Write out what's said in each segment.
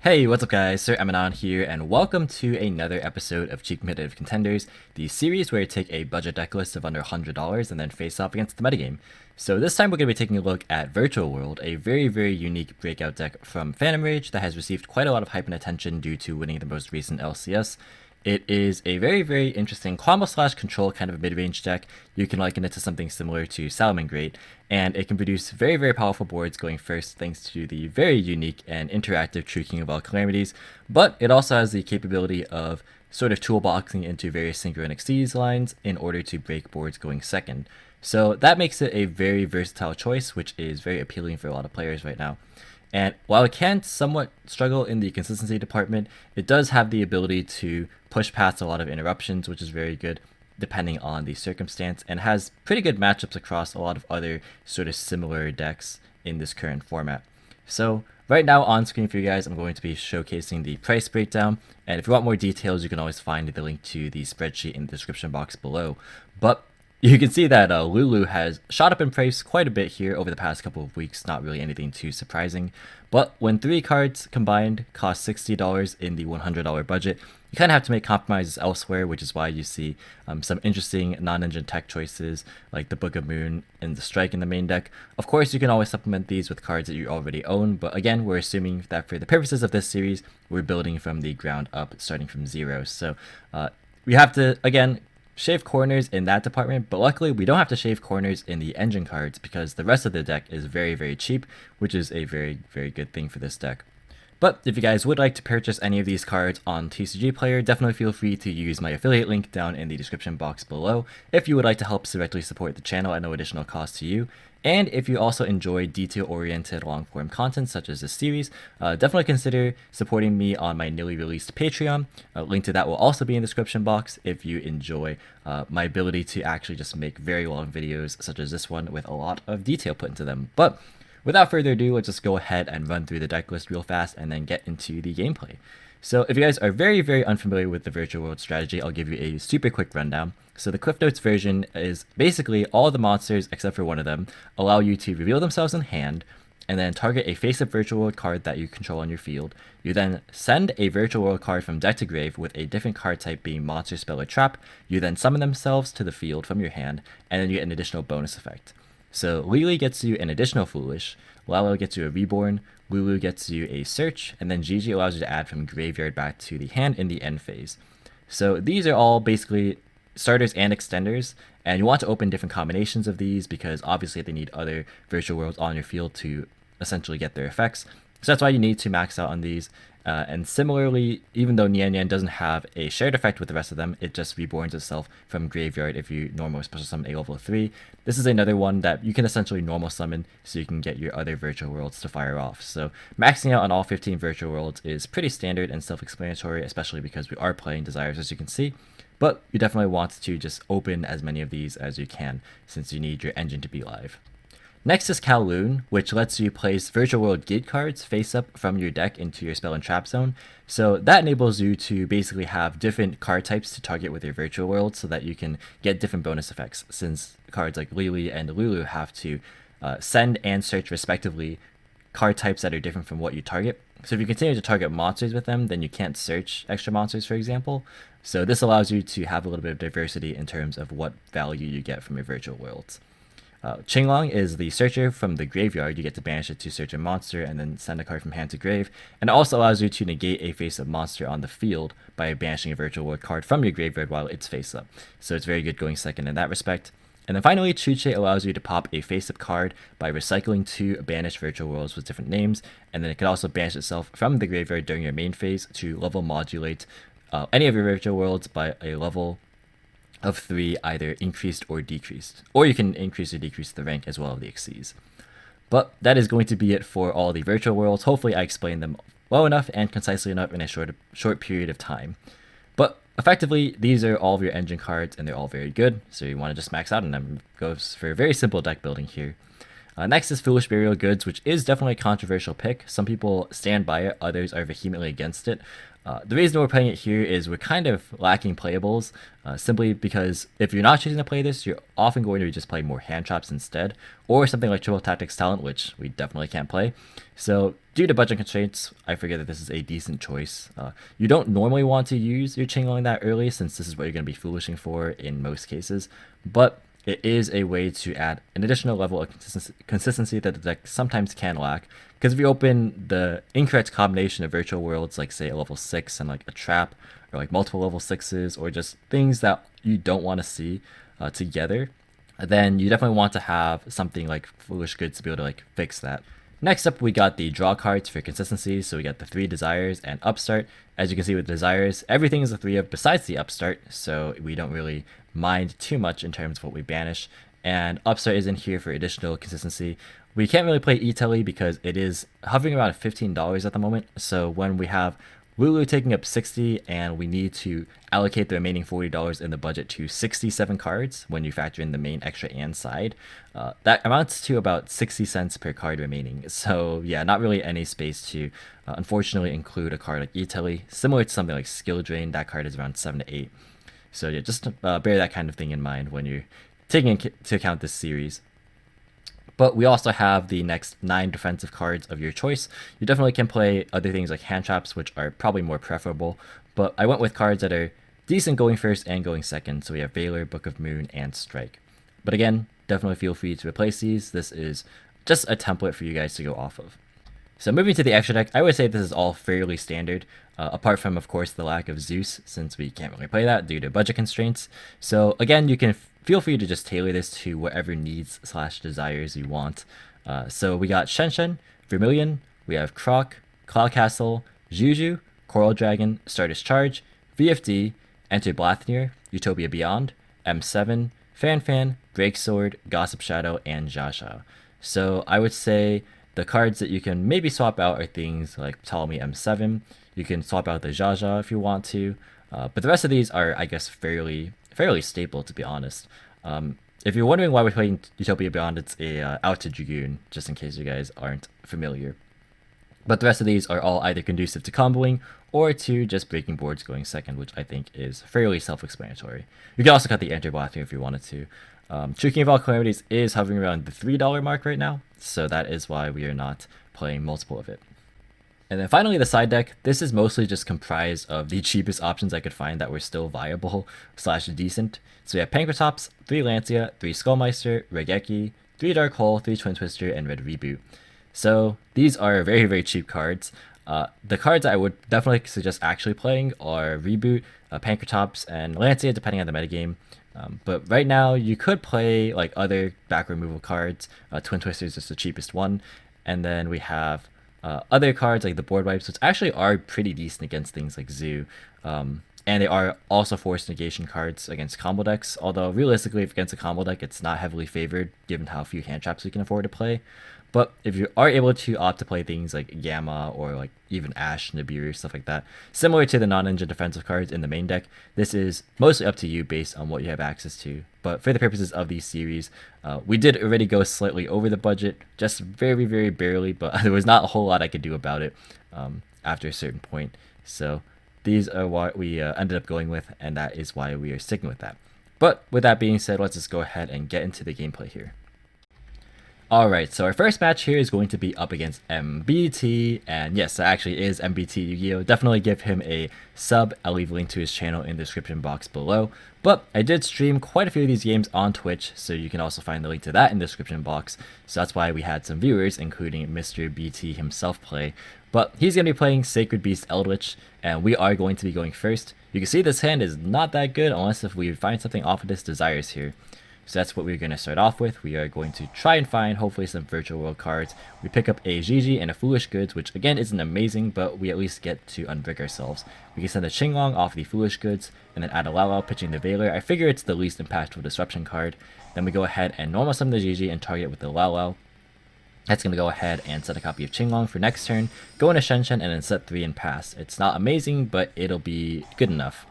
Hey, what's up guys, Sir Emanon here, and welcome to another episode of Competitive Contenders, the series where I take a budget deck list of under $100 and then face off against the metagame. So this time we're going to be taking a look at Virtual World, a very unique breakout deck from Phantom Rage that has received quite a lot of hype and attention due to winning the most recent LCS. It is a very interesting combo/control kind of a mid-range deck. You can liken it to something similar to Salamangreat, and it can produce very powerful boards going first thanks to the very unique and interactive True King of all Calamities, but it also has the capability of sort of toolboxing into various synchro and Xyz lines in order to break boards going second. So that makes it a very versatile choice, which is very appealing for a lot of players right now. And while it can somewhat struggle in the consistency department, it does have the ability to push past a lot of interruptions, which is very good depending on the circumstance, and has pretty good matchups across a lot of other sort of similar decks in this current format. So right now on screen for you guys, I'm going to be showcasing the price breakdown, and if you want more details, you can always find the link to the spreadsheet in the description box below. But you can see that Lulu has shot up in price quite a bit here over the past couple of weeks, not really anything too surprising. But when 3 cards combined cost $60 in the $100 budget, you kind of have to make compromises elsewhere, which is why you see some interesting non-engine tech choices like the Book of Moon and the Strike in the main deck. Of course, you can always supplement these with cards that you already own, but again, we're assuming that for the purposes of this series, we're building from the ground up, starting from zero. So we have to, again, shave corners in that department, but luckily we don't have to shave corners in the engine cards because the rest of the deck is very cheap, which is a very good thing for this deck. But if you guys would like to purchase any of these cards on TCG Player, definitely feel free to use my affiliate link down in the description box below if you would like to help directly support the channel at no additional cost to you. And if you also enjoy detail-oriented long-form content such as this series, definitely consider supporting me on my newly released Patreon. A link to that will also be in the description box if you enjoy my ability to actually just make very long videos such as this one with a lot of detail put into them. But without further ado, let's just go ahead and run through the deck list real fast and then get into the gameplay. So if you guys are very unfamiliar with the Virtual World strategy, I'll give you a super quick rundown. So the Cliff Notes version is basically all the monsters except for one of them allow you to reveal themselves in hand and then target a face-up Virtual World card that you control on your field. You then send a Virtual World card from deck to grave with a different card type being monster, spell, or trap. You then summon themselves to the field from your hand, and then you get an additional bonus effect. So Lily gets you an additional Foolish, Lalo gets you a Reborn, Lulu gets you a Search, and then Gigi allows you to add from graveyard back to the hand in the end phase. So these are all basically starters and extenders, and you want to open different combinations of these because obviously they need other Virtual Worlds on your field to essentially get their effects. So that's why you need to max out on these. And similarly, even though Nian Nian doesn't have a shared effect with the rest of them, it just reborns itself from graveyard if you normally special summon a level 3. This is another one that you can essentially normal summon so you can get your other Virtual Worlds to fire off. So maxing out on all 15 Virtual Worlds is pretty standard and self-explanatory, especially because we are playing Desires, as you can see. But you definitely want to just open as many of these as you can since you need your engine to be live. Next is Kowloon, which lets you place Virtual World Gate cards face up from your deck into your spell and trap zone. So that enables you to basically have different card types to target with your Virtual World so that you can get different bonus effects, since cards like Lily and Lulu have to send and search respectively card types that are different from what you target. So if you continue to target monsters with them, then you can't search extra monsters, for example. So this allows you to have a little bit of diversity in terms of what value you get from your Virtual Worlds. Qinglong is the searcher from the graveyard. You get to banish it to search a monster and then send a card from hand to grave. And it also allows you to negate a face-up monster on the field by banishing a Virtual World card from your graveyard while it's face-up. So it's very good going second in that respect. And then finally, Chuche allows you to pop a face-up card by recycling 2 banished Virtual Worlds with different names. And then it can also banish itself from the graveyard during your main phase to level modulate any of your Virtual Worlds by a level of 3, either increased or decreased, or you can increase or decrease the rank as well of the Xyz. But that is going to be it for all the Virtual Worlds. Hopefully I explained them well enough and concisely enough in a short period of time. But effectively, these are all of your engine cards and they're all very good, so you want to just max out on them. It goes for a very simple deck building here. Next is Foolish Burial Goods, which is definitely a controversial pick. Some people stand by it, others are vehemently against it. The reason we're playing it here is we're kind of lacking playables, simply because if you're not choosing to play this, you're often going to just play more hand traps instead, or something like Triple Tactics Talent, which we definitely can't play. So due to budget constraints, I figure that this is a decent choice. You don't normally want to use your Qinglong that early, since this is what you're going to be foolishing for in most cases, but it is a way to add an additional level of consistency that the deck sometimes can lack. Because if you open the incorrect combination of virtual worlds, like say a level 6 and like a trap, or like multiple level 6s, or just things that you don't want to see together, then you definitely want to have something like Foolish Goods to be able to like fix that. Next up, we got the draw cards for consistency. So we got the 3 Desires and Upstart. As you can see with Desires, everything is a 3 of besides the Upstart, so we don't really mind too much in terms of what we banish. And Upstart is in here for additional consistency. We can't really play Italy because it is hovering around $15 at the moment. So when we have Lulu taking up 60 and we need to allocate the remaining $40 in the budget to 67 cards when you factor in the main extra and side, that amounts to about 60 cents per card remaining. So yeah, not really any space to unfortunately include a card like Italy. Similar to something like Skill Drain, that card is around 7 to 8. So yeah, just bear that kind of thing in mind when you're taking into account this series. But we also have the next 9 defensive cards of your choice. You definitely can play other things like hand traps, which are probably more preferable, but I went with cards that are decent going first and going second. So we have Valor, Book of Moon, and Strike. But again, definitely feel free to replace these. This is just a template for you guys to go off of. So moving to the extra deck, I would say this is all fairly standard, apart from, of course, the lack of Zeus, since we can't really play that due to budget constraints. So again, you can feel free to just tailor this to whatever needs / desires you want. So we got Shen, Vermilion, we have Croc, Cloud Castle, Yugioh, Coral Dragon, Stardust Charge, VFD, Enter Blathnir, Utopia Beyond, M7, Fan, Breaksword, Gossip Shadow, and Jasha. So I would say the cards that you can maybe swap out are things like Ptolemy M7. You can swap out the Jaja if you want to, but the rest of these are, I guess, fairly stable, to be honest. If you're wondering why we're playing Utopia Beyond, it's a out to Dragoon, just in case you guys aren't familiar. But the rest of these are all either conducive to comboing or to just breaking boards going second, which I think is fairly self-explanatory. You can also cut the Enter Blaster if you wanted to. True King of All Calamities is hovering around the $3 mark right now, so that is why we are not playing multiple of it. And then finally, the side deck. This is mostly just comprised of the cheapest options I could find that were still viable / decent. So we have Pankratops, 3 Lancia, 3 Skullmeister, Regeki, 3 Dark Hole, 3 Twin Twister, and Red Reboot. So these are very cheap cards. The cards I would definitely suggest actually playing are Reboot, Pankratops, and Lancia, depending on the metagame. But right now, you could play like other back removal cards. Twin Twister is just the cheapest one. And then we have other cards like the Board Wipes, which actually are pretty decent against things like Zoo. And they are also forced negation cards against combo decks, although realistically, if against a combo deck, it's not heavily favored given how few hand traps we can afford to play. But if you are able to opt to play things like Gamma or like even Ash, Nibiru, stuff like that, similar to the non-ninja defensive cards in the main deck, this is mostly up to you based on what you have access to. But for the purposes of these series, we did already go slightly over the budget, just very barely, but there was not a whole lot I could do about it after a certain point. So these are what we ended up going with, and that is why we are sticking with that. But with that being said, let's just go ahead and get into the gameplay here. Alright, so our first match here is going to be up against MBT, and yes, that actually is MBT Yu-Gi-Oh! Definitely give him a sub. I'll leave a link to his channel in the description box below. But I did stream quite a few of these games on Twitch, so you can also find the link to that in the description box. So that's why we had some viewers, including Mr. BT himself, play. But he's going to be playing Sacred Beast Eldlich, and we are going to be going first. You can see this hand is not that good unless if we find something off of this Desires here. So that's what we're going to start off with. We are going to try and find hopefully some virtual world cards. We pick up a Gigi and a Foolish Goods, which again isn't amazing, but we at least get to unbrick ourselves. We can send a Qinglong off the Foolish Goods and then add a Lao Lao pitching the Valor. I figure it's the least impactful disruption card. Then we go ahead and normal summon the Gigi and target with the Lao Lao. That's going to go ahead and set a copy of Qinglong for next turn, go into Shen and then set 3 and pass. It's not amazing, but it'll be good enough.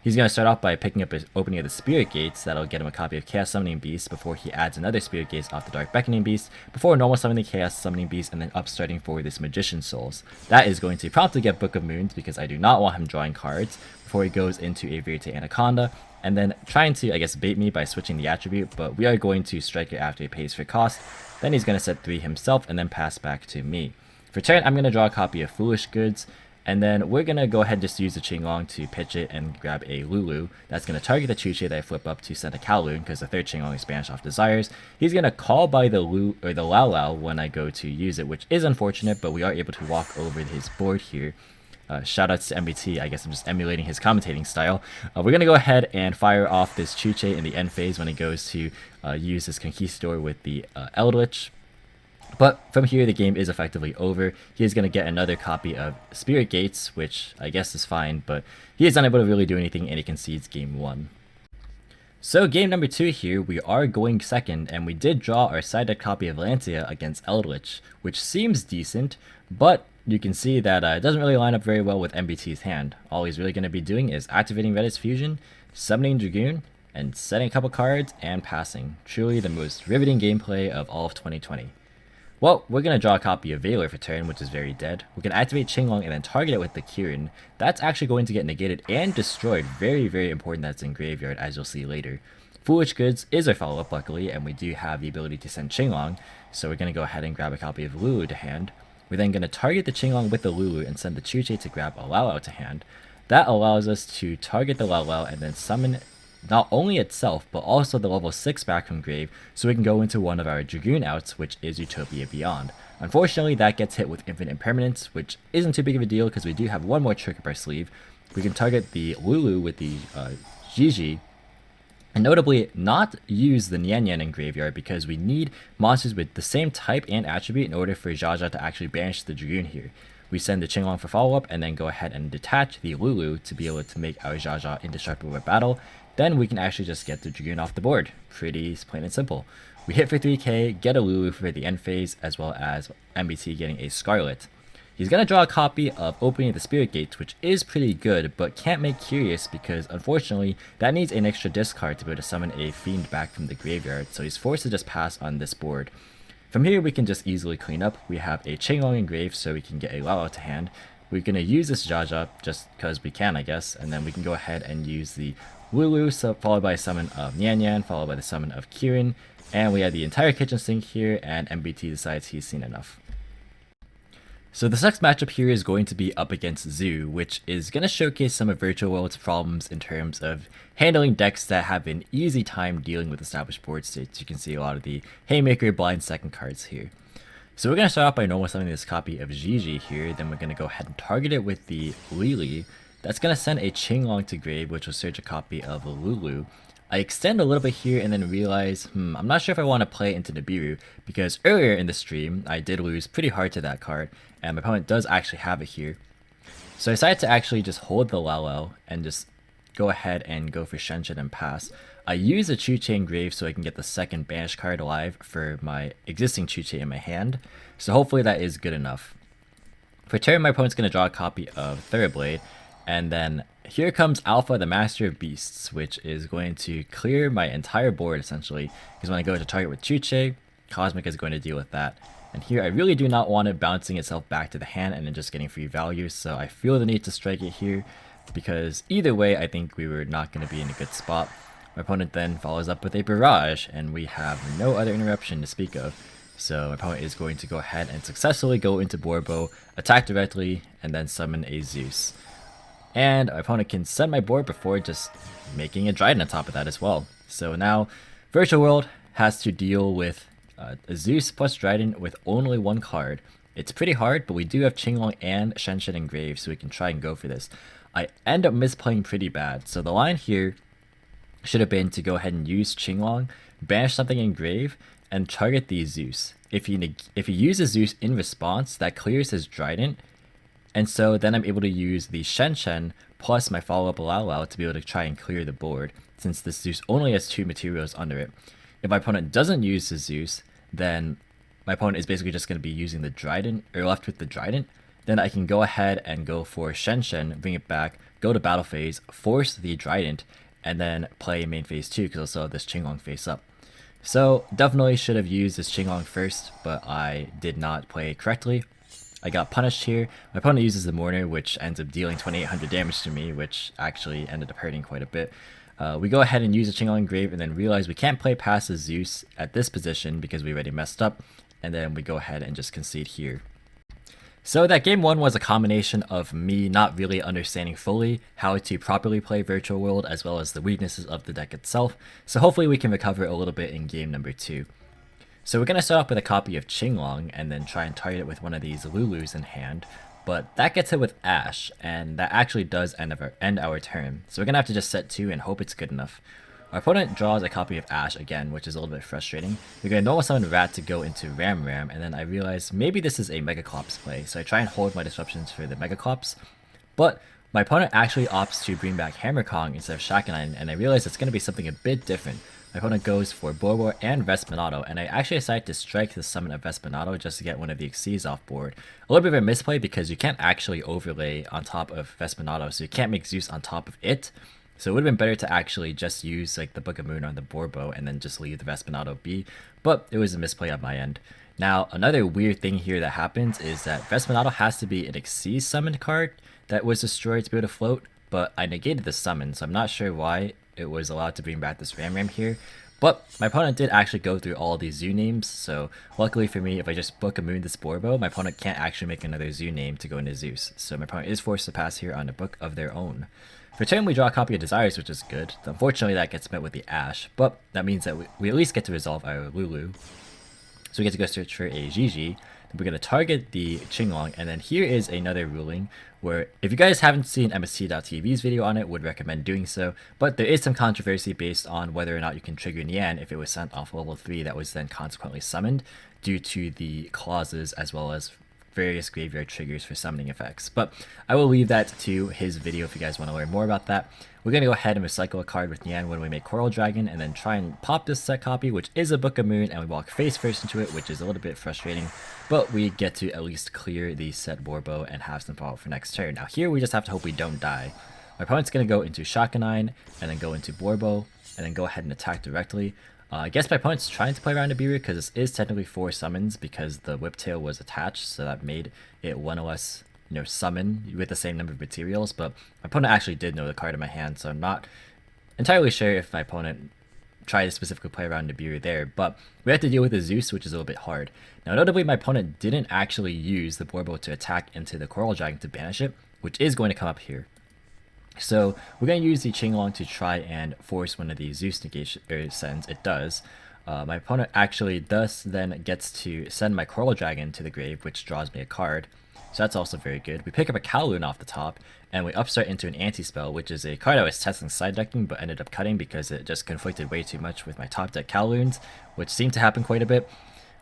He's going to start off by picking up his opening of the Spirit Gates. That'll get him a copy of Chaos Summoning Beast before he adds another Spirit Gates off the Dark Beckoning Beast, before normal summoning the Chaos Summoning Beast, and then upstarting for this Magician Souls. That is going to promptly get Book of Moons because I do not want him drawing cards before he goes into a Verte Anaconda, and then trying to, I guess, bait me by switching the attribute, but we are going to strike it after he pays for cost. Then he's going to set 3 himself and then pass back to me. For turn, I'm going to draw a copy of Foolish Goods, and then we're going to go ahead and just use the Qinglong to pitch it and grab a Lulu. That's going to target the Chuche that I flip up to send a Kowloon because the third Qinglong is banished off Desires. He's going to call by the Lao Lao when I go to use it, which is unfortunate, but we are able to walk over his board here. Shoutouts to MBT, I guess I'm just emulating his commentating style. We're going to go ahead and fire off this Chuche in the end phase when he goes to use his Conquistador with the Eldlich. But from here, the game is effectively over. He is going to get another copy of Spirit Gates, which I guess is fine, but he is unable to really do anything, and he concedes game 1. So game number 2 here, we are going second, and we did draw our side deck copy of Lantia against Eldlich, which seems decent, but you can see that it doesn't really line up very well with MBT's hand. All he's really going to be doing is activating Redis Fusion, summoning Dragoon, and setting a couple cards, and passing. Truly the most riveting gameplay of all of 2020. Well, we're going to draw a copy of Valor for turn, which is very dead. We're going to activate Qinglong and then target it with the Kirin. That's actually going to get negated and destroyed. Very, very important that it's in Graveyard, as you'll see later. Foolish Goods is our follow-up, luckily, and we do have the ability to send Qinglong, so we're going to go ahead and grab a copy of Lulu to hand. We're then going to target the Qinglong with the Lulu and send the Chuche to grab a Lao Lao to hand. That allows us to target the Lao Lao and then summon not only itself, but also the level 6 back from grave, so we can go into one of our Dragoon outs, which is Utopia Beyond. Unfortunately, that gets hit with Infinite Impermanence, which isn't too big of a deal because we do have one more trick up our sleeve. We can target the Lulu with the Gigi, and notably not use the Nian Nian in Graveyard because we need monsters with the same type and attribute in order for Jaja to actually banish the Dragoon here. We send the Qinglong for follow-up and then go ahead and detach the Lulu to be able to make our Jaja indestructible with battle. Then we can actually just get the Dragoon off the board. Pretty plain and simple. We hit for 3k, get a Lulu for the end phase, as well as MBT getting a Scarlet. He's going to draw a copy of Opening the Spirit Gates, which is pretty good, but can't make Curious because, unfortunately, that needs an extra discard to be able to summon a Fiend back from the graveyard, so he's forced to just pass on this board. From here, we can just easily clean up. We have a Qinglong engraved, so we can get a Lao Lao to hand. We're going to use this Jaja just because we can, I guess, and then we can go ahead and use the Lulu, followed by a summon of Nian Nian, followed by the summon of Kirin, and we have the entire kitchen sink here, and MBT decides he's seen enough. So the next matchup here is going to be up against Zoo, which is going to showcase some of Virtual World's problems in terms of handling decks that have an easy time dealing with established board states. You can see a lot of the Haymaker, Blind Second cards here. So we're going to start off by normal summoning this copy of Gigi here, then we're going to go ahead and target it with the Lili. That's going to send a Qinglong to grave, which will search a copy of Lulu. I extend a little bit here and then realize, I'm not sure if I want to play into Nibiru, because earlier in the stream, I did lose pretty hard to that card, and my opponent does actually have it here. So I decided to actually just hold the Lao Lao and just go ahead and go for Shenshin and pass. I use a Chuche engrave so I can get the second banish card alive for my existing Chuche in my hand, so hopefully that is good enough. For turn, my opponent's going to draw a copy of Thoroughblade, and then here comes Alpha, the Master of Beasts, which is going to clear my entire board essentially, because when I go to target with Chuche, Cosmic is going to deal with that. And here I really do not want it bouncing itself back to the hand and then just getting free value, so I feel the need to strike it here, because either way I think we were not going to be in a good spot. My opponent then follows up with a Barrage, and we have no other interruption to speak of. So my opponent is going to go ahead and successfully go into Borbo, attack directly, and then summon a Zeus. And my opponent can set my board before just making a Dryden on top of that as well. So now Virtual World has to deal with a Zeus plus Dryden with only one card. It's pretty hard, but we do have Qinglong and Shenshin engraved, so we can try and go for this. I end up misplaying pretty bad, so the line here should have been to go ahead and use Qinglong, banish something engrave, and target the Zeus. If he uses Zeus in response, that clears his Dryden, and so then I'm able to use the Shenshin plus my follow-up Lao Lao to be able to try and clear the board, since this Zeus only has 2 materials under it. If my opponent doesn't use the Zeus, then my opponent is basically just going to be using the Dryden, or left with the Dryden, then I can go ahead and go for Shenshen, bring it back, go to battle phase, force the Trident, and then play main phase 2 because I still have this Qinglong face up. So definitely should have used this Qinglong first, but I did not play correctly. I got punished here. My opponent uses the Mourner, which ends up dealing 2800 damage to me, which actually ended up hurting quite a bit. We go ahead and use the Qinglong Grave and then realize we can't play past the Zeus at this position because we already messed up, and then we go ahead and just concede here. So that game 1 was a combination of me not really understanding fully how to properly play Virtual World as well as the weaknesses of the deck itself, so hopefully we can recover a little bit in game number 2. So we're going to start off with a copy of Qinglong and then try and target it with one of these Lulus in hand, but that gets hit with Ash, and that actually does end our turn, so we're going to have to just set 2 and hope it's good enough. Our opponent draws a copy of Ash again, which is a little bit frustrating. We're going to normal summon Rat to go into Ram, and then I realize maybe this is a Megaclops play, so I try and hold my disruptions for the Megaclops, but my opponent actually opts to bring back Hammer Kong instead of Shakunin, and I realize it's going to be something a bit different. My opponent goes for Borbor and Vespinato, and I actually decided to strike the summon of Vespinato just to get one of the Xyzs off board. A little bit of a misplay because you can't actually overlay on top of Vespinato, so you can't make Zeus on top of it. So it would have been better to actually just use like the Book of Moon on the Borbo and then just leave the Vespinato be, but it was a misplay on my end. Now, another weird thing here that happens is that Vespinato has to be an Xyz summoned card that was destroyed to be able to float, but I negated the summon, so I'm not sure why it was allowed to bring back this Ram here. But my opponent did actually go through all these Zoo names, so luckily for me, if I just Book of Moon this Borbo, my opponent can't actually make another Zoo name to go into Zeus, so my opponent is forced to pass here on a Book of their own. For turn, we draw a copy of Desires, which is good. Unfortunately, that gets met with the Ash, but that means that we at least get to resolve our Lulu. So we get to go search for a Gigi. We're going to target the Qinglong, and then here is another ruling where if you guys haven't seen MST.tv's video on it, would recommend doing so, but there is some controversy based on whether or not you can trigger Nian if it was sent off level 3 that was then consequently summoned due to the clauses as well as various graveyard triggers for summoning effects. But I will leave that to his video if you guys want to learn more about that. We're going to go ahead and recycle a card with Nian when we make Coral Dragon, and then try and pop this set copy, which is a Book of Moon, and we walk face first into it, which is a little bit frustrating, but we get to at least clear the set Borbo and have some follow-up for next turn. Now here we just have to hope we don't die. My opponent's going to go into Shakunin, and then go into Borbo, and then go ahead and attack directly. I guess my opponent's trying to play around a Beerus because this is technically 4 summons because the Whiptail was attached, so that made it one less, summon with the same number of materials, but my opponent actually did know the card in my hand, so I'm not entirely sure if my opponent tried to specifically play around Nibiru there, but we have to deal with the Zeus, which is a little bit hard. Now, notably, my opponent didn't actually use the Borbo to attack into the Coral Dragon to banish it, which is going to come up here. So we're going to use the Qinglong to try and force one of the Zeus negation sends. It does. My opponent actually thus then gets to send my Coral Dragon to the grave, which draws me a card. So that's also very good. We pick up a Kowloon off the top, and we upstart into an anti-spell, which is a card I was testing side decking, but ended up cutting because it just conflicted way too much with my top deck Kowloons, which seemed to happen quite a bit.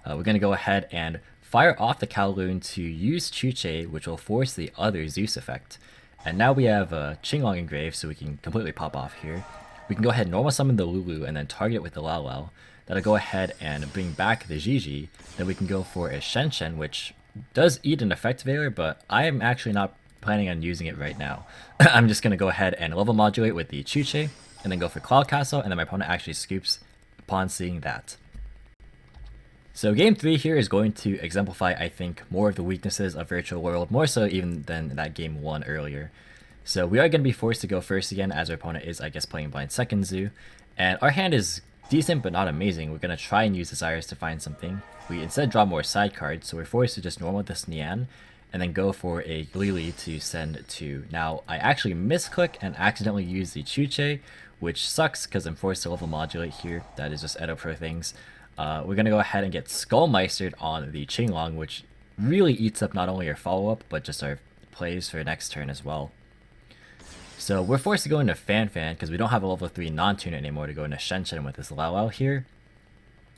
We're going to go ahead and fire off the Kowloon to use Chuche, which will force the other Zeus effect. And now we have a Qinglong engraved, so we can completely pop off here. We can go ahead and normal summon the Lulu and then target it with the Lao Lao. That'll go ahead and bring back the Gigi. Then we can go for a Shenshen, which does eat an effect veiler, but I am actually not planning on using it right now. I'm just going to go ahead and level modulate with the Chuche, and then go for Cloud Castle, and then my opponent actually scoops upon seeing that. So game 3 here is going to exemplify, I think, more of the weaknesses of Virtual World, more so even than that game 1 earlier. So we are going to be forced to go first again, as our opponent is, I guess, playing Blind Second Zoo. And our hand is decent, but not amazing. We're going to try and use Desires to find something. We instead draw more side cards, so we're forced to just normal this Nian, and then go for a Lili to send to. Now, I actually misclick and accidentally use the Chuche, which sucks because I'm forced to level modulate here. That is just Edo Pro things. We're going to go ahead and get Skullmeistered on the Qinglong, which really eats up not only our follow-up, but just our plays for next turn as well. So we're forced to go into Fan because we don't have a level 3 non-tuner anymore to go into Shenshen with this Lao Lao here.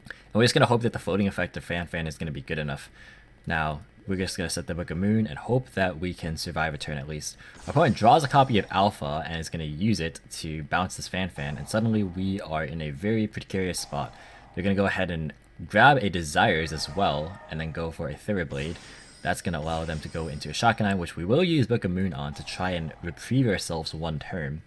And we're just going to hope that the floating effect of Fan is going to be good enough. Now, we're just going to set the Book of Moon and hope that we can survive a turn at least. Our opponent draws a copy of Alpha and is going to use it to bounce this Fan, and suddenly we are in a very precarious spot. They're going to go ahead and grab a Desires as well, and then go for a Therablade, That's going to allow them to go into a Shotgun, which we will use Book of Moon on to try and reprieve ourselves one turn.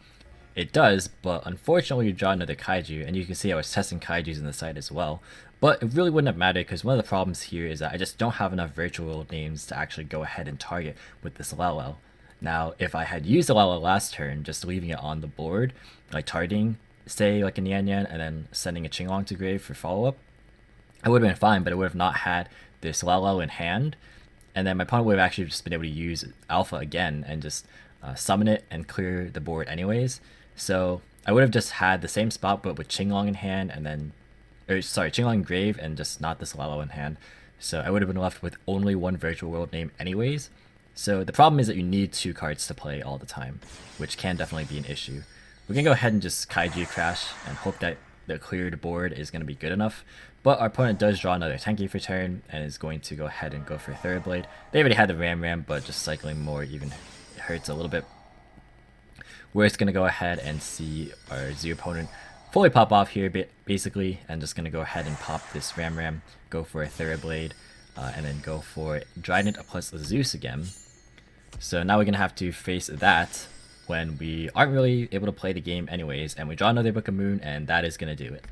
It does, but unfortunately we draw another Kaiju, and you can see I was testing Kaijus in the side as well. But it really wouldn't have mattered, because one of the problems here is that I just don't have enough virtual world names to actually go ahead and target with this Lalo. Now, if I had used the Lalo last turn, just leaving it on the board, like targeting, say like a Nian Yan, and then sending a Qinglong to grave for follow-up, I would have been fine, but it would have not had this Lalo in hand. And then my opponent would have actually just been able to use Alpha again and just summon it and clear the board anyways. So I would have just had the same spot but with Qinglong in hand and then, Qinglong in grave and just not this Lalo in hand. So I would have been left with only one virtual world name anyways. So the problem is that you need 2 cards to play all the time, which can definitely be an issue. We're going to go ahead and just Kaiju Crash and hope that the cleared board is going to be good enough. But our opponent does draw another Tenki for turn and is going to go ahead and go for Third Blade. They already had the Ram, but just cycling more even hurts a little bit. We're just going to go ahead and see our Z opponent fully pop off here basically, and just going to go ahead and pop this Ram, go for a Third Blade, and then go for Trident plus Zeus again. So now we're going to have to face that when we aren't really able to play the game anyways, and we draw another Book of Moon, and that is going to do it.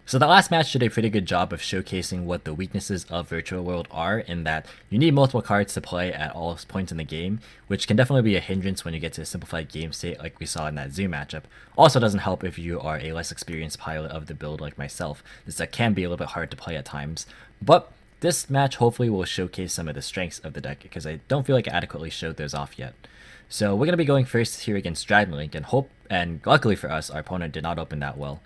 So the last match did a pretty good job of showcasing what the weaknesses of Virtual World are, in that you need multiple cards to play at all points in the game, which can definitely be a hindrance when you get to a simplified game state like we saw in that Zoo matchup. Also doesn't help if you are a less experienced pilot of the build like myself. This deck can be a little bit hard to play at times, but this match hopefully will showcase some of the strengths of the deck, because I don't feel like I adequately showed those off yet. So we're going to be going first here against Dragon Link, and luckily for us, our opponent did not open that well.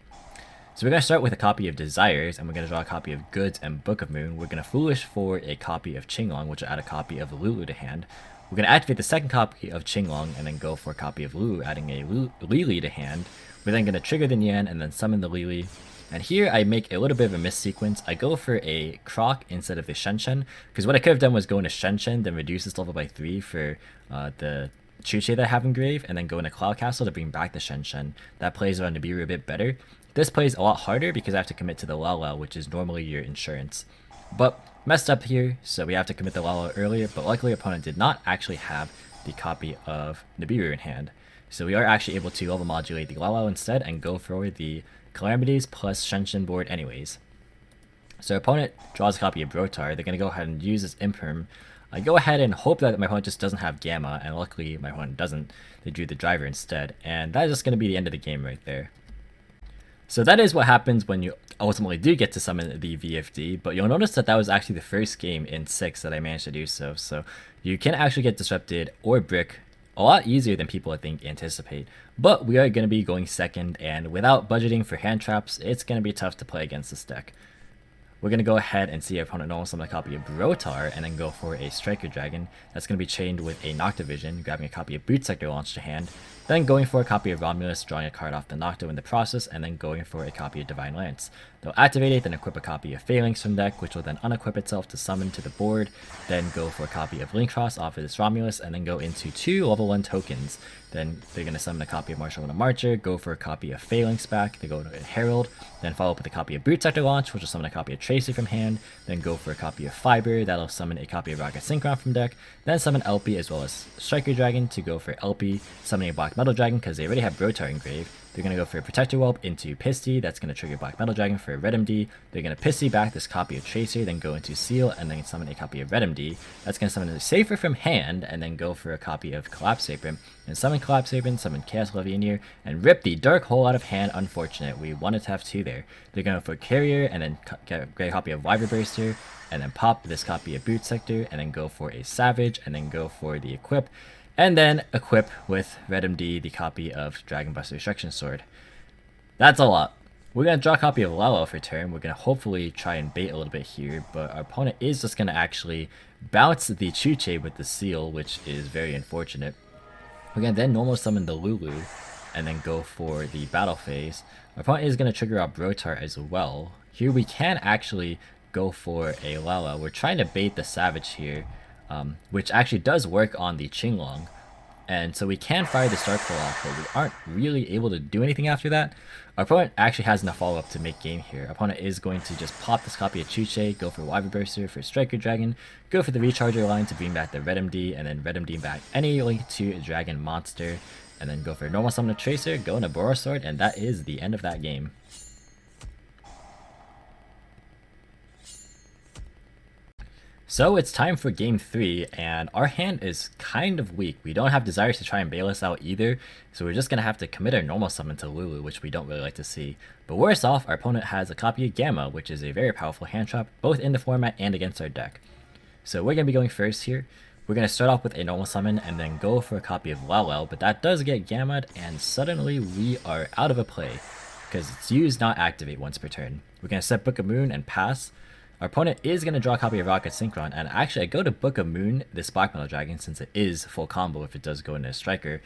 So we're going to start with a copy of Desires, and we're going to draw a copy of Goods and Book of Moon. We're going to Foolish for a copy of Qinglong, which will add a copy of Lulu to hand. We're going to activate the second copy of Qinglong, and then go for a copy of Lulu, adding a Lili to hand. We're then going to trigger the Nian, and then summon the Lili. And here I make a little bit of a miss sequence. I go for a Croc instead of the Shen, because what I could have done was go into Shen, then reduce this level by 3 for the Chuche that I have in grave, and then go into Cloud Castle to bring back the Shen. That plays around Nibiru a bit better. This plays a lot harder because I have to commit to the Lala, which is normally your insurance. But messed up here, so we have to commit the Lala earlier, but luckily opponent did not actually have the copy of Nibiru in hand. So we are actually able to level modulate the Lala instead and go for the Calamities plus Shen board anyways. So opponent draws a copy of Brotar. They're going to go ahead and use this Imperm. I go ahead and hope that my opponent just doesn't have Gamma, and luckily my opponent doesn't. They drew the Driver instead, and that is just going to be the end of the game right there. So that is what happens when you ultimately do get to summon the VFD, but you'll notice that that was actually the first game in 6 that I managed to do so. So you can actually get Disrupted or Brick a lot easier than people I think anticipate. But we are going to be going second, and without budgeting for hand traps, it's going to be tough to play against this deck. We're going to go ahead and see our opponent normal summon a copy of Brotar, and then go for a Striker Dragon. That's going to be chained with a Noctivision, grabbing a copy of Boot Sector launched to hand, then going for a copy of Romulus, drawing a card off the Nocto in the process, and then going for a copy of Divine Lance. They'll activate it, then equip a copy of Phalanx from deck, which will then unequip itself to summon to the board, then go for a copy of Link Cross off of this Romulus, and then go into 2 level 1 tokens. Then they're going to summon a copy of Martial and a Marcher, go for a copy of Phalanx back, they go to a Herald, then follow up with a copy of Boot Sector launch, which will summon a copy of Tracer from hand, then go for a copy of Fiber, that'll summon a copy of Rocket Synchron from deck, then summon LP as well as Striker Dragon to go for LP, summoning a Black Metal Dragon because they already have Brotar in grave. They're going to go for a Protector Whelp into Pisty, that's going to trigger Black Metal Dragon for a Red MD. They're going to Pisty back this copy of Tracer, then go into Seal, and then summon a copy of Red MD. That's going to summon a Safer from hand, and then go for a copy of Collapse Serpent, and summon Collapse Serpent, summon Chaos Levianeer, and rip the Dark Hole out of hand. Unfortunate, we wanted to have 2 there. They're going for Carrier, and then get a copy of Wyver Burster, and then pop this copy of Boot Sector, and then go for a Savage, and then go for the Equip, and then equip with Red MD the copy of Dragon Buster Destruction Sword. That's a lot. We're going to draw a copy of Lalo for turn. We're going to hopefully try and bait a little bit here, but our opponent is just going to actually bounce the Chuche with the Seal, which is very unfortunate. We're going to then normal summon the Lulu, and then go for the battle phase. Our opponent is going to trigger out Brotar as well. Here we can actually go for a Lala. We're trying to bait the Savage here, which actually does work on the Qinglong, And so we can fire the Star Claw off, but we aren't really able to do anything after that. Our opponent actually has enough follow-up to make game here. Our opponent is going to just pop this copy of Chuche, go for Wyvern Burster for Striker Dragon, go for the Recharger line to bring back the Red MD, and then Red MD back any link to Dragon Monster, and then go for normal summon a Tracer, go into Boros Sword, and that is the end of that game. So it's time for game 3, and our hand is kind of weak. We don't have desires to try and bail us out either, so we're just going to have to commit our normal summon to Lulu, which we don't really like to see. But worse off, our opponent has a copy of Gamma, which is a very powerful hand trap, both in the format and against our deck. So we're going to be going first here. We're going to start off with a normal summon and then go for a copy of Lelel, but that does get Gamma'd, and suddenly we are out of a play, because it's use not activate once per turn. We're going to set Book of Moon and pass. Our opponent is going to draw a copy of Rocket Synchron, and actually I go to Book of Moon, this Black Metal Dragon, since it is full combo if it does go into a Striker,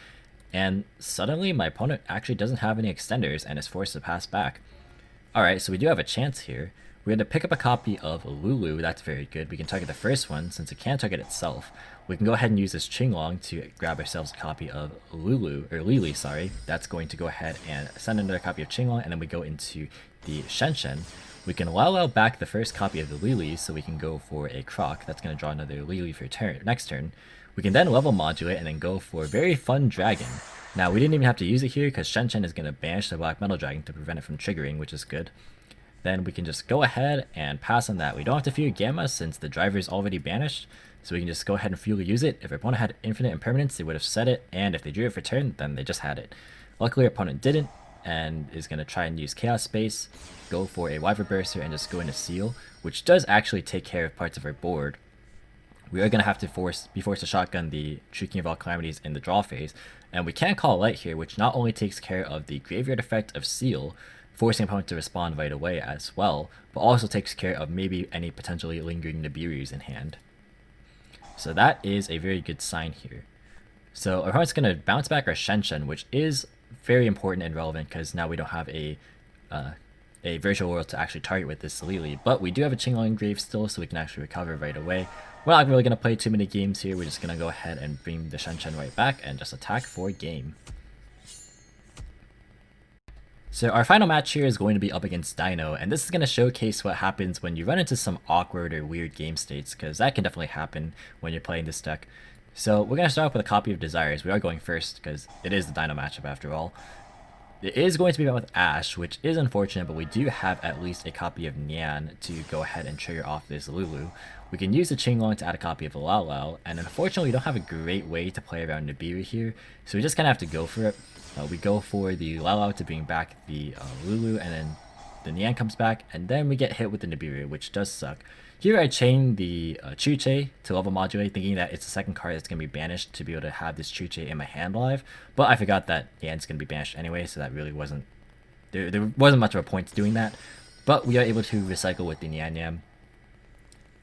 and suddenly my opponent actually doesn't have any extenders and is forced to pass back. Alright, so we do have a chance here. We're going to pick up a copy of Lulu, that's very good. We can target the first one, since it can't target itself. We can go ahead and use this Qinglong to grab ourselves a copy of Lily, sorry. That's going to go ahead and send another copy of Qinglong, and then we go into the Shenshen. We can Lelel back the first copy of the Lily, so we can go for a Croc. That's going to draw another Lily for next turn. We can then level modulate and then go for a very fun Dragon. Now, we didn't even have to use it here because Shenshen is going to banish the Black Metal Dragon to prevent it from triggering, which is good. Then we can just go ahead and pass on that. We don't have to fear Gamma since the driver is already banished, so we can just go ahead and freely use it. If our opponent had infinite impermanence, they would have set it, and if they drew it for turn, then they just had it. Luckily, our opponent didn't, and is going to try and use Chaos Space, go for a Wyvern Burster, and just go into Seal, which does actually take care of parts of our board. We are going to have to be forced to shotgun the True King of All Calamities in the draw phase, and we can call Light here, which not only takes care of the graveyard effect of Seal, forcing opponent to respond right away as well, but also takes care of maybe any potentially lingering Nibirus in hand. So that is a very good sign here. So our opponent's going to bounce back our Shenshen, which is very important and relevant because now we don't have a virtual world to actually target with this Lily, but we do have a Qinglong Grave still, so we can actually recover right away. We're not really going to play too many games here. We're just going to go ahead and bring the Shenshen right back and just attack for game. So our final match here is going to be up against Dino, and this is going to showcase what happens when you run into some awkward or weird game states, because that can definitely happen when you're playing this deck. So we're going to start off with a copy of Desires. We are going first because it is the Dino matchup after all. It is going to be met with Ash, which is unfortunate, but we do have at least a copy of Nian to go ahead and trigger off this Lulu. We can use the Qinglong to add a copy of Lao, and unfortunately we don't have a great way to play around Nibiru here, so we just kind of have to go for it. We go for the Lao to bring back the Lulu, and then the Nian comes back, and then we get hit with the Nibiru, which does suck. Here I chain the Chuche to level modulate, thinking that it's the second card that's going to be banished to be able to have this Chuche in my hand live, but I forgot that Nian's going to be banished anyway, so that really wasn't... There wasn't much of a point to doing that, but we are able to recycle with the Nian,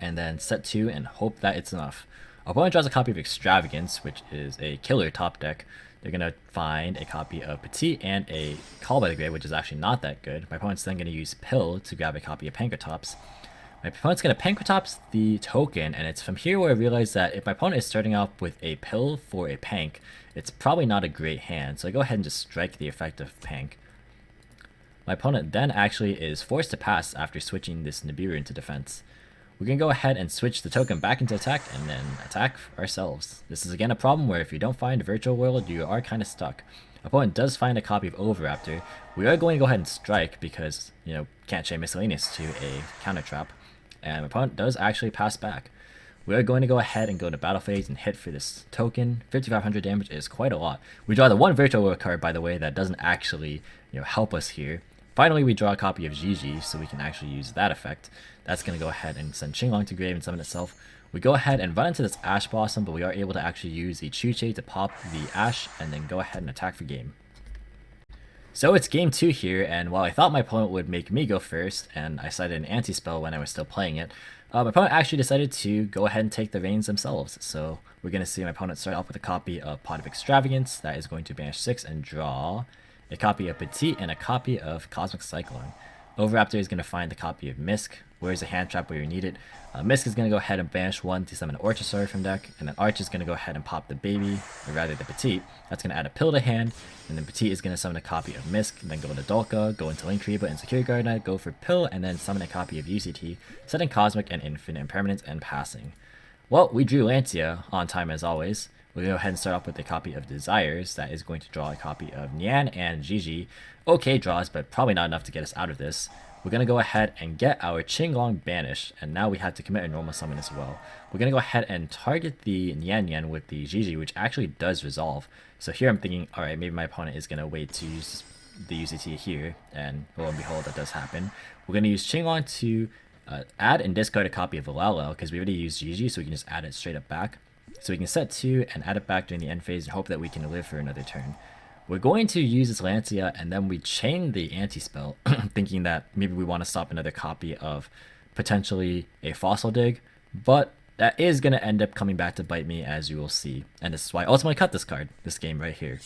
and then set 2 and hope that it's enough. Our opponent draws a copy of Extravagance, which is a killer top deck. They're going to find a copy of Petit and a Call by the Grave, which is actually not that good. My opponent's then going to use Pill to grab a copy of Pankratops. My opponent's going to Pankratops the token, and it's from here where I realize that if my opponent is starting off with a Pill for a Pank, it's probably not a great hand, so I go ahead and just strike the effect of Pank. My opponent then actually is forced to pass after switching this Nibiru into defense. We can go ahead and switch the token back into attack and then attack ourselves. This is again a problem where if you don't find a virtual world, you are kind of stuck. Opponent does find a copy of Oviraptor. We are going to go ahead and strike because, can't chain Miscellaneous to a counter trap. And my opponent does actually pass back. We are going to go ahead and go to battle phase and hit for this token. 5500 damage is quite a lot. We draw the one virtual world card, by the way, that doesn't actually help us here. Finally, we draw a copy of Gigi, so we can actually use that effect. That's going to go ahead and send Qinglong to grave and summon itself. We go ahead and run into this Ash Blossom, but we are able to actually use the Chuche to pop the Ash and then go ahead and attack for game. So it's game 2 here, and while I thought my opponent would make me go first, and I cited an anti-spell when I was still playing it, my opponent actually decided to go ahead and take the reins themselves. So we're going to see my opponent start off with a copy of Pot of Extravagance. That is going to banish 6 and draw a copy of Petit and a copy of Cosmic Cyclone. Overraptor is going to find the copy of Misk. Where's a hand trap where you need it? Misk is going to go ahead and banish one to summon an Orchosaur from deck, and then Arch is going to go ahead and pop the baby, or rather the Petite. That's going to add a pill to hand, and then Petite is going to summon a copy of Misk, and then go into Dolka, go into Linktree, and Secure Guard Knight, go for pill, and then summon a copy of UCT, setting Cosmic and Infinite Impermanence and passing. Well, we drew Lancia on time as always. We'll go ahead and start off with a copy of Desires that is going to draw a copy of Nian and Gigi. Okay draws, but probably not enough to get us out of this. We're going to go ahead and get our Qinglong banished, and now we have to commit a normal summon as well. We're going to go ahead and target the Nian with the Gigi, which actually does resolve. So here I'm thinking, alright, maybe my opponent is going to wait to use the UCT here, and lo and behold, that does happen. We're going to use Qinglong to add and discard a copy of Vitullo, because we already used Gigi, so we can just add it straight up back. So we can set 2 and add it back during the end phase and hope that we can live for another turn. We're going to use this Lancia, and then we chain the anti-spell, thinking that maybe we want to stop another copy of potentially a Fossil Dig, but that is going to end up coming back to bite me, as you will see. And this is why I ultimately cut this card, this game right here.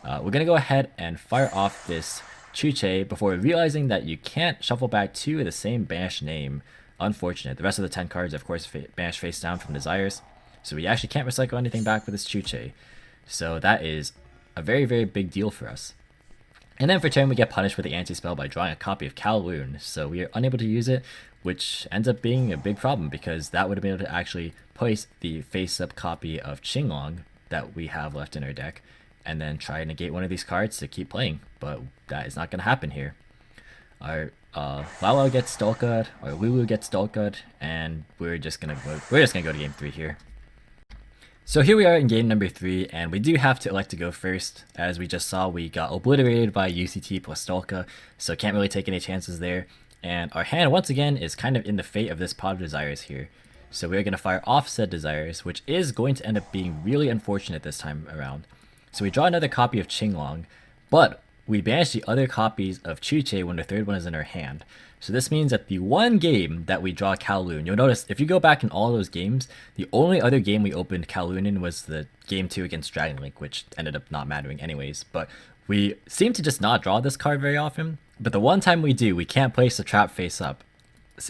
We're going to go ahead and fire off this Chuche before realizing that you can't shuffle back 2 of the same banished name. Unfortunate. The rest of the 10 cards, of course, banished face down from Desires, so we actually can't recycle anything back with this Chuche. So that is a very, very big deal for us. And then for turn, we get punished with the anti-spell by drawing a copy of Kowloon, so we are unable to use it, which ends up being a big problem because that would have been able to actually place the face-up copy of Qinglong that we have left in our deck, and then try to negate one of these cards to keep playing, but that is not going to happen here. Our Lalo gets Dolkad, our Lulu gets Dolkad, and we're just gonna go to game 3 here. So here we are in game number 3, and we do have to elect to go first. As we just saw, we got obliterated by UCT plus Dolka, so can't really take any chances there. And our hand, once again, is kind of in the fate of this Pot of Desires here. So we're going to fire off said Desires, which is going to end up being really unfortunate this time around. So we draw another copy of Qinglong, but we banish the other copies of Chuche when the third one is in our hand. So this means that the one game that we draw Kowloon, you'll notice if you go back in all those games, the only other game we opened Kowloon in was the game 2 against Dragon Link, which ended up not mattering anyways. But we seem to just not draw this card very often, but the one time we do, we can't place the trap face up.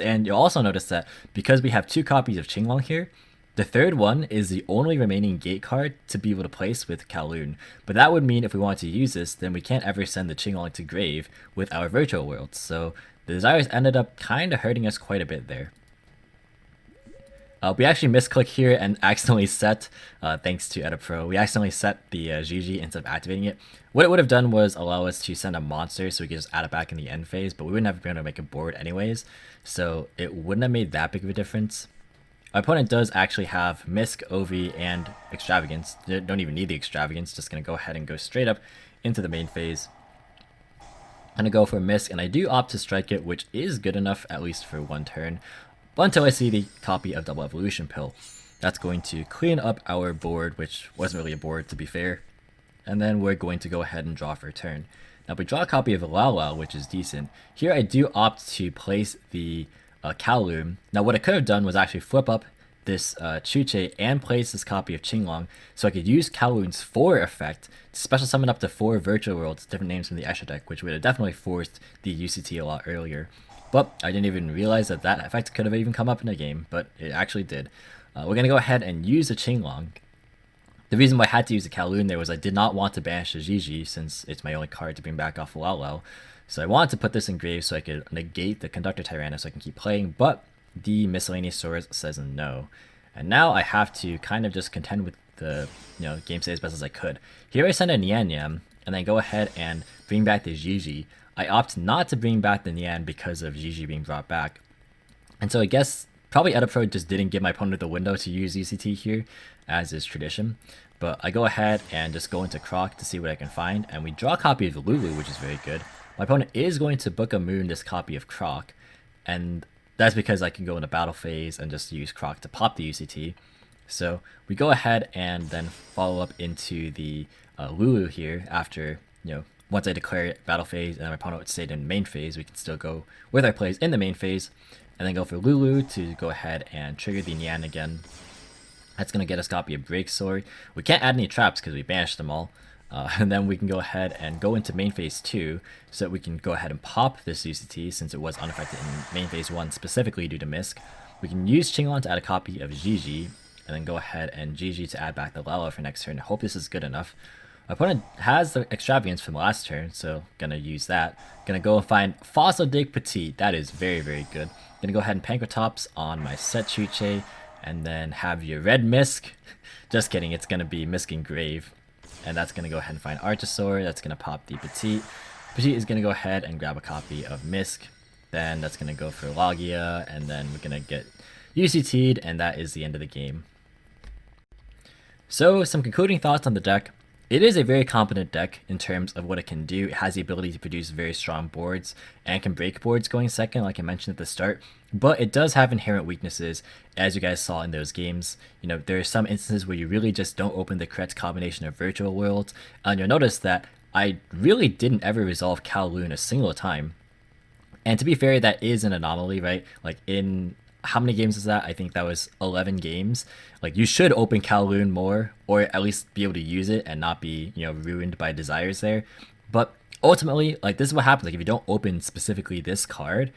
And you'll also notice that because we have 2 copies of Qinglong here, the third one is the only remaining gate card to be able to place with Kowloon. But that would mean if we want to use this, then we can't ever send the Qinglong to grave with our virtual worlds. So the Desires ended up kind of hurting us quite a bit there. We actually misclick here and accidentally set, thanks to EditPro, we accidentally set the Gigi instead of activating it. What it would have done was allow us to send a monster so we could just add it back in the end phase, but we wouldn't have been able to make a board anyways, so it wouldn't have made that big of a difference. Our opponent does actually have Misk, Ovi, and Extravagance. They don't even need the Extravagance, just going to go ahead and go straight up into the main phase. I'm going to go for Misk, and I do opt to strike it, which is good enough, at least for one turn, until I see the copy of Double Evolution Pill. That's going to clean up our board, which wasn't really a board to be fair, and then we're going to go ahead and draw for a turn. Now we draw a copy of Lao, which is decent. Here I do opt to place the Kowloon. Now what I could have done was actually flip up this Chuche and place this copy of Qinglong so I could use Kowloon's 4 effect to special summon up to 4 virtual worlds, different names from the extra deck, which would have definitely forced the UCT a lot earlier. But I didn't even realize that that effect could have even come up in a game, but it actually did. We're going to go ahead and use the Qinglong. The reason why I had to use the Kowloon there was I did not want to banish the Gigi since it's my only card to bring back off Lao. So I wanted to put this in grave so I could negate the Conductor Tyranna so I can keep playing, but the Miscellaneous Source says no. And now I have to kind of just contend with the game state as best as I could. Here I send a Nian, and then go ahead and bring back the Gigi. I opt not to bring back the Nian because of Gigi being brought back. And so I guess probably EditPro just didn't give my opponent the window to use UCT here, as is tradition. But I go ahead and just go into Croc to see what I can find, and we draw a copy of Lulu, which is very good. My opponent is going to Book of Moon this copy of Croc, and that's because I can go into battle phase and just use Croc to pop the UCT. So we go ahead and then follow up into the Lulu here after, once I declare battle phase and my opponent stayed in main phase, we can still go with our plays in the main phase, and then go for Lulu to go ahead and trigger the Nian again. That's going to get us a copy of Break Sword. We can't add any traps because we banished them all. And then we can go ahead and go into main phase 2 so that we can go ahead and pop this UCT since it was unaffected in main phase 1 specifically due to misc. We can use Chinglon to add a copy of Gigi, and then go ahead and Gigi to add back the Lala for next turn. I hope this is good enough. My opponent has the Extravagance from last turn, so gonna use that. Gonna go and find Fossil Dig Petite. That is very, very good. Gonna go ahead and Pankratops on my set Chuche, and then have your red Misc. Just kidding, it's gonna be Misc Engrave. And that's gonna go ahead and find Archosaur. That's gonna pop the Petite. Petite is gonna go ahead and grab a copy of Misc. Then that's gonna go for Logia, and then we're gonna get UCT'd, and that is the end of the game. So, some concluding thoughts on the deck. It is a very competent deck in terms of what it can do. It has the ability to produce very strong boards and can break boards going second, like I mentioned at the start. But it does have inherent weaknesses, as you guys saw in those games. You know, there are some instances where you really just don't open the correct combination of virtual worlds. And you'll notice that I really didn't ever resolve Kowloon a single time. And to be fair, that is an anomaly, right? Like in how many games is that? I think that was 11 games. Like you should open Kowloon more, or at least be able to use it and not be, you know, ruined by desires there. But ultimately, like this is what happens. Like if you don't open specifically this card,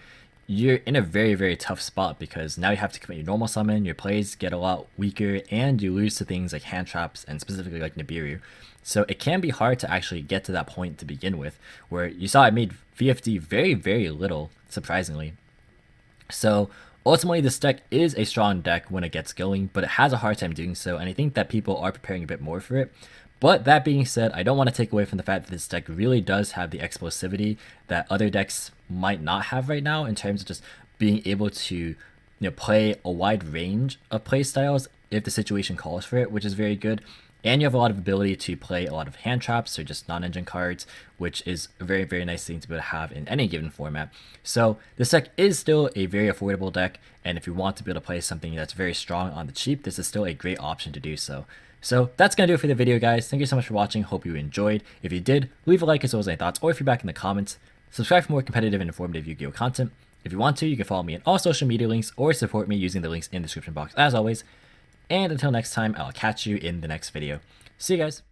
you're in a very, very tough spot because now you have to commit your normal summon, your plays get a lot weaker, and you lose to things like hand traps and specifically like Nibiru. So it can be hard to actually get to that point to begin with, where you saw I made VFD very, very little, surprisingly. So ultimately, this deck is a strong deck when it gets going, but it has a hard time doing so, and I think that people are preparing a bit more for it. But that being said, I don't want to take away from the fact that this deck really does have the explosivity that other decks might not have right now in terms of just being able to, you know, play a wide range of play styles if the situation calls for it, which is very good. And you have a lot of ability to play a lot of hand traps or just non-engine cards, which is a very, very nice thing to be able to have in any given format. So this deck is still a very affordable deck, and if you want to be able to play something that's very strong on the cheap, this is still a great option to do so. So that's going to do it for the video, guys. Thank you so much for watching. Hope you enjoyed. If you did, leave a like as well as any thoughts or feedback in the comments. Subscribe for more competitive and informative Yu-Gi-Oh content. If you want to, you can follow me on all social media links or support me using the links in the description box as always. And until next time, I'll catch you in the next video. See you guys.